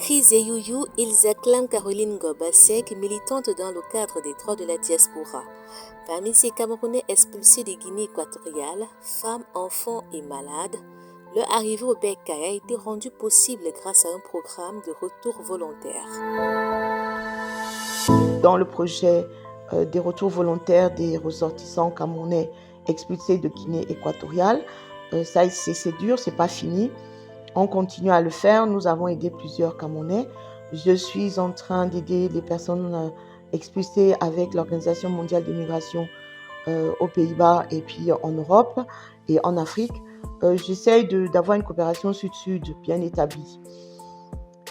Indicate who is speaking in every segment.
Speaker 1: Cris et youyou, ils acclament Caroline Ngobasek, militante dans le cadre des droits de la diaspora. Parmi ces Camerounais expulsés de Guinée équatoriale, femmes, enfants et malades, leur arrivée au Bercail a été rendue possible grâce à un programme de retour volontaire.
Speaker 2: Dans le projet des retours volontaires des ressortissants camerounais expulsés de Guinée équatoriale, c'est dur, c'est pas fini. On continue à le faire. Nous avons aidé plusieurs Camerounais. Je suis en train d'aider les personnes expulsées avec l'Organisation mondiale de migration aux Pays-Bas et puis en Europe et en Afrique. J'essaye d'avoir une coopération sud-sud bien établie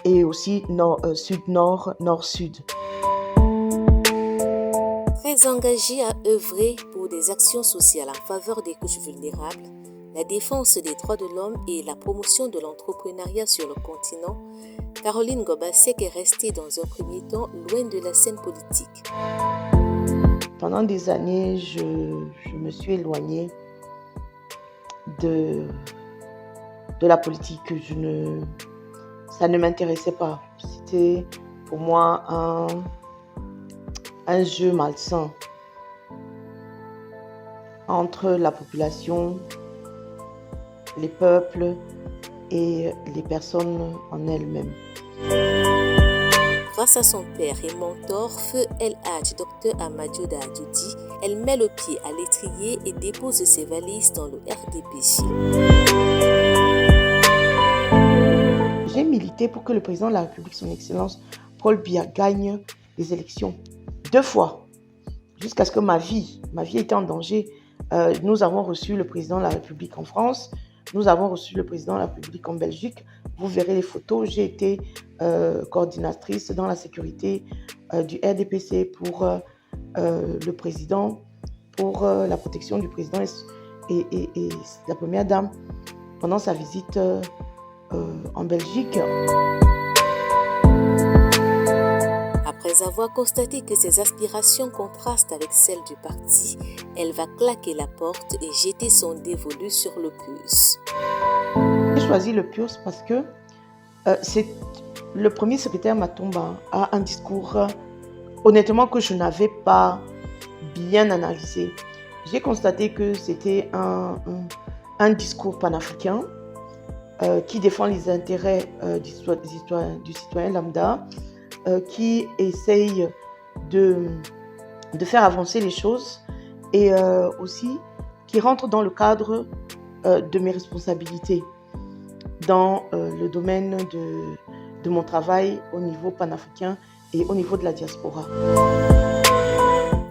Speaker 2: et aussi sud-nord, nord-sud.
Speaker 1: Très engagée à œuvrer pour des actions sociales en faveur des couches vulnérables, la défense des droits de l'homme et la promotion de l'entrepreneuriat sur le continent, Caroline Ngobasek est restée dans un premier temps loin de la scène politique.
Speaker 2: Pendant des années, je me suis éloignée de la politique. Ça ne m'intéressait pas. C'était pour moi un jeu malsain entre la population, les peuples et les personnes en elles-mêmes.
Speaker 1: Grâce à son père et mentor, Feu El Hadj Dr Amadioda Adjoudi, elle met le pied à l'étrier et dépose ses valises dans le RDPJ.
Speaker 2: J'ai milité pour que le président de la République, son Excellence Paul Biya, gagne les élections 2 fois, jusqu'à ce que ma vie était en danger. Nous avons reçu le président de la République en France, nous avons reçu le président de la République en Belgique. Vous verrez les photos. J'ai été coordinatrice dans la sécurité du RDPC pour le président, pour la protection du président et la première dame pendant sa visite en Belgique.
Speaker 1: Après avoir constaté que ses aspirations contrastent avec celles du parti, elle va claquer la porte et jeter son dévolu sur le PURS.
Speaker 2: J'ai choisi le PURS parce que c'est le premier secrétaire Matomba a un discours honnêtement que je n'avais pas bien analysé. J'ai constaté que c'était un discours panafricain qui défend les intérêts du citoyen lambda, qui essaye de faire avancer les choses et aussi qui rentre dans le cadre de mes responsabilités dans le domaine de mon travail au niveau panafricain et au niveau de la diaspora.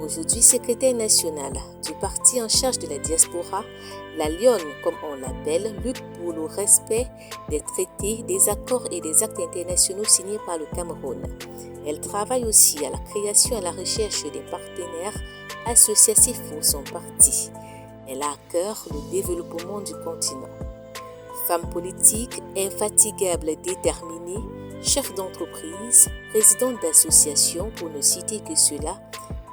Speaker 1: Aujourd'hui secrétaire nationale du parti en charge de la diaspora, la Lionne, comme on l'appelle, lutte pour le respect des traités, des accords et des actes internationaux signés par le Cameroun. Elle travaille aussi à la création et à la recherche des partenaires associatifs pour son parti. Elle a à cœur le développement du continent. Femme politique, infatigable et déterminée, chef d'entreprise, présidente d'association, pour ne citer que cela,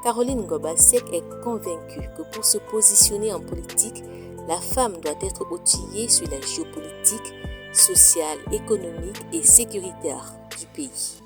Speaker 1: Caroline Ngobasek est convaincue que pour se positionner en politique, la femme doit être outillée sur la géopolitique, sociale, économique et sécuritaire du pays.